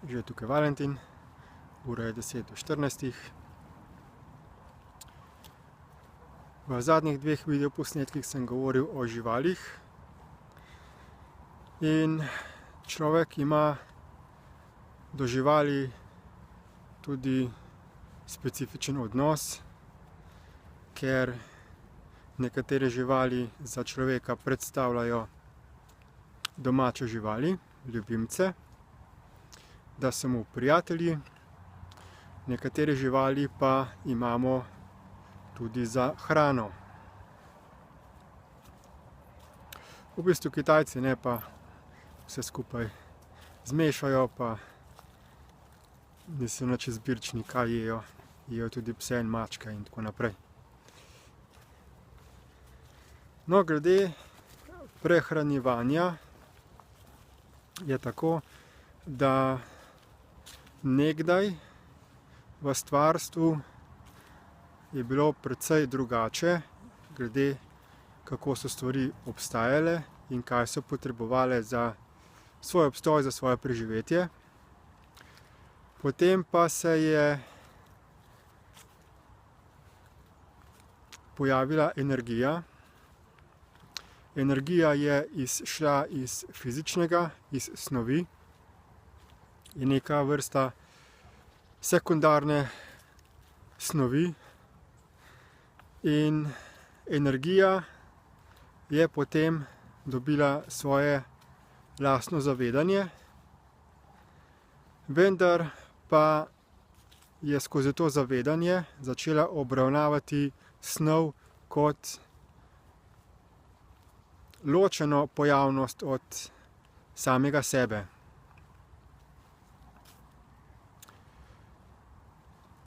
Že je tukaj Valentin, ura je 10:14. V zadnjih dveh videoposnetkih sem govoril o živalih in človek ima do živali tudi specifičen odnos, ker nekatere živali za človeka predstavljajo domače živali, ljubimce, da so mu prijatelji, nekatere živali pa imamo tudi za hrano. V bistvu Kitajci ne, pa vse skupaj zmešajo, pa niso nič izbirčni, kaj jejo. Jejo tudi pse in mačke in tako naprej. No, glede prehranjevanja je tako, da nekdaj v stvarstvu je bilo precej drugače, glede kako so stvari obstajale in kaj so potrebovale za svoj obstoj, za svoje preživetje. Potem pa se je pojavila energija. Energija je izšla iz fizičnega, iz snovi, je neka vrsta sekundarne snovi in energija je potem dobila svoje lastno zavedanje, vendar pa je skozi to zavedanje začela obravnavati snov kot ločeno pojavnost od samega sebe.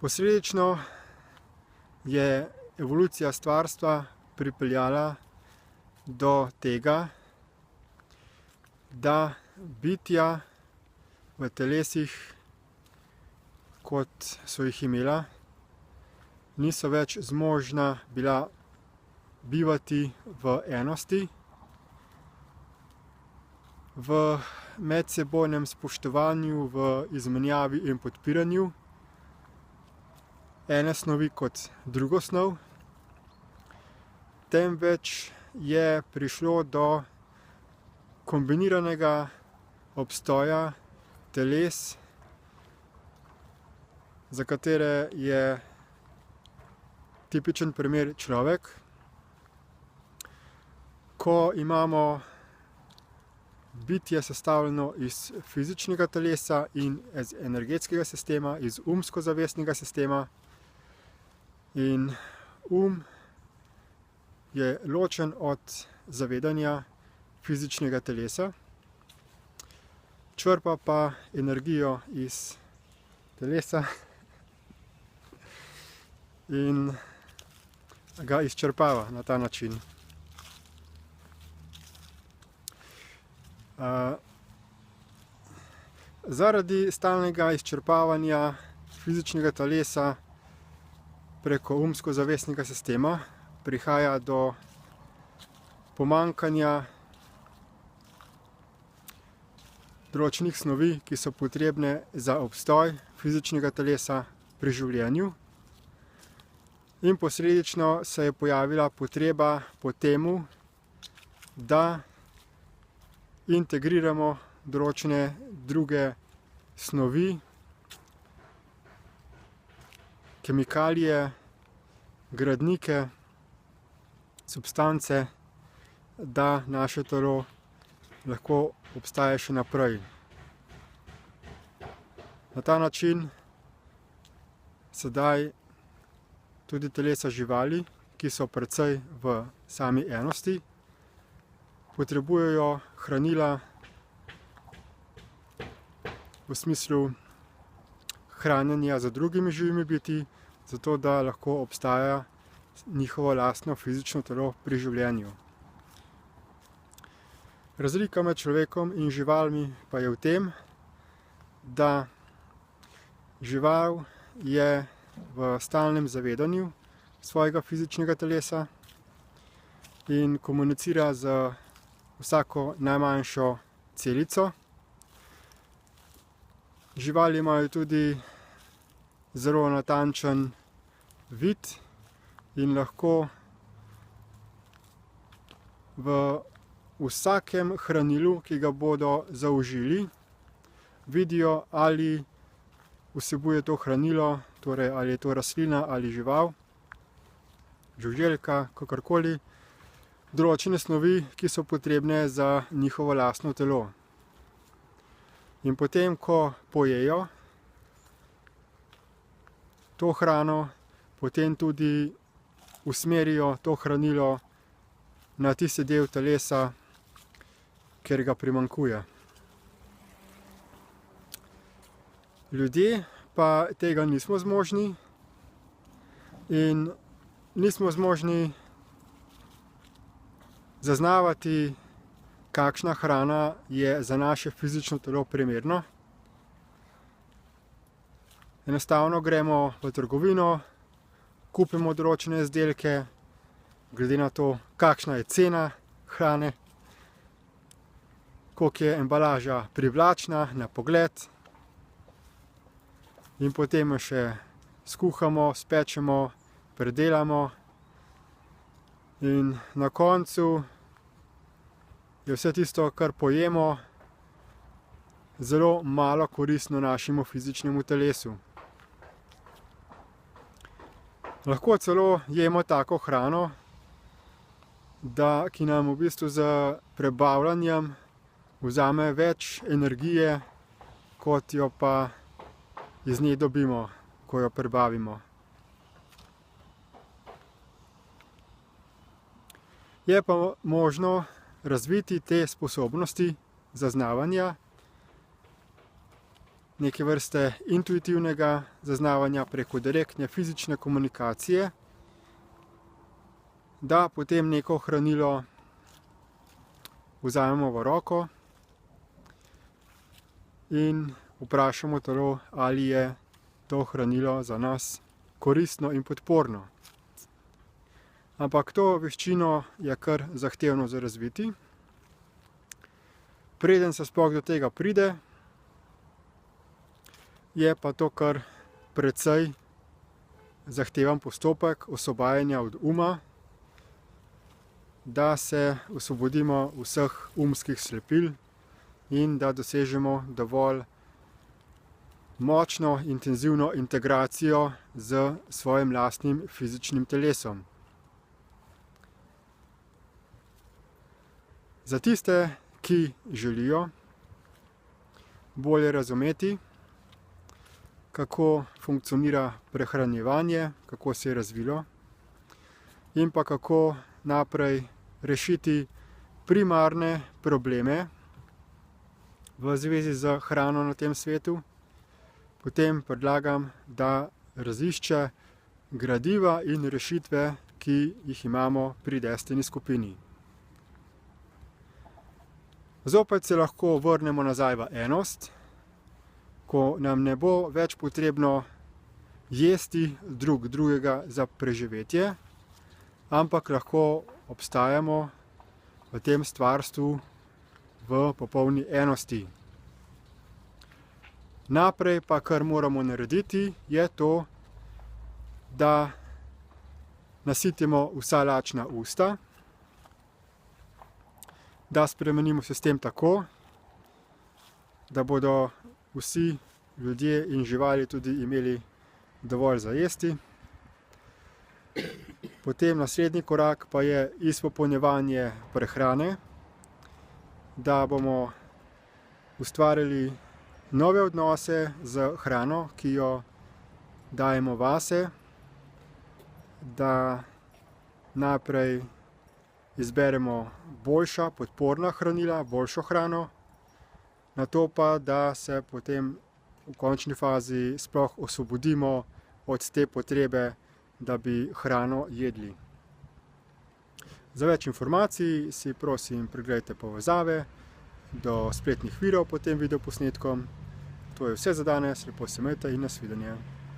Posledično je evolucija stvarstva pripeljala do tega, da bitja v telesih, kot so jih imela, niso več zmožna bila bivati v enosti, v medsebojnem spoštovanju, v izmenjavi in podpiranju ene snovi kot drugo snov, temveč je prišlo do kombiniranega obstoja teles, za katere je tipičen primer človek. Ko imamo bitje sestavljeno iz fizičnega telesa in iz energetskega sistema, iz umsko-zavestnega sistema, in je ločen od zavedanja fizičnega telesa, črpa pa energijo iz telesa in ga izčrpava na ta način. Zaradi stalnega izčrpavanja fizičnega telesa preko umsko-zavestnega sistema prihaja do pomanjkanja določenih snovi, ki so potrebne za obstoj fizičnega telesa pri življenju, in posledično se je pojavila potreba po temu, da integriramo določene druge snovi, kemikalije, gradnike, substance, da naše telo lahko obstaja še naprej. Na ta način sedaj tudi telesa živali, ki so precej v sami enosti, potrebujejo hranila v smislu hranjenja z drugimi živimi bitji, zato da lahko obstaja njihovo lastno fizično telo pri življenju. Razlika med človekom in živalmi pa je v tem, da žival je v stalnem zavedanju svojega fizičnega telesa in komunicira z vsako najmanjšo celico. Živali imajo tudi zelo natančen vid in lahko v vsakem hranilu, ki ga bodo zaužili, vidijo, ali vsebuje to hranilo, torej ali je to rastlina ali žival, žuželka, kakorkoli, določene snovi, ki so potrebne za njihovo lastno telo. In potem, ko pojejo to hrano, potem tudi usmerijo to hranilo na tisti del telesa, kjer ga primanjkuje. Ljudje pa tega nismo zmožni in nismo zmožni zaznavati, kakšna hrana je za naše fizično telo primerna. Enostavno gremo v trgovino, kupimo določene izdelke, glede na to, kakšna je cena hrane, koliko je embalaža privlačna na pogled, in potem jo še skuhamo, spečemo, predelamo in na koncu je vse tisto, kar pojemo, zelo malo koristno našemu fizičnemu telesu. Lahko celo jemo tako hrano, ki nam v bistvu z prebavljanjem vzame več energije, kot jo pa iz nje dobimo, ko jo prebavimo. Je pa možno razviti te sposobnosti zaznavanja, neke vrste intuitivnega zaznavanja preko direktne fizične komunikacije, da potem neko hranilo vzamemo v roko in vprašamo telo, ali je to hranilo za nas koristno in podporno. Ampak to veščino je kar zahtevno za razviti. Preden se sploh do tega pride, je pa to kar precej zahteven postopek osvobajanja od uma, da se osvobodimo vseh umskih slepil in da dosežemo dovolj močno, intenzivno integracijo z svojim lastnim fizičnim telesom. Za tiste, ki želijo bolje razumeti, kako funkcionira prehranjevanje, kako se je razvilo in pa kako naprej rešiti primarne probleme v zvezi z hrano na tem svetu, potem predlagam, da razišče gradiva in rešitve, ki jih imamo pri Destiny skupini. Zopet se lahko vrnemo nazaj v enost, ko nam ne bo več potrebno jesti drug drugega za preživetje, ampak lahko obstajamo v tem stvarstvu v popolni enosti. Naprej pa, kar moramo narediti, je to, da nasitimo vsa lačna usta, da spremenimo sistem tako, da bodo vsi ljudje in živali tudi imeli dovolj za jesti. Potem naslednji korak pa je izpopolnjevanje prehrane, da bomo ustvarili nove odnose z hrano, ki jo dajemo vase, da najprej izberemo boljša, podporna hranila, boljšo hrano, nato pa, da se potem v končni fazi sploh osvobodimo od te potrebe, da bi hrano jedli. Za več informacij si prosim pregledajte povezave do spletnih virov pod tem videoposnetkom. To je vse za danes, lepo se imejte in nasvidenje.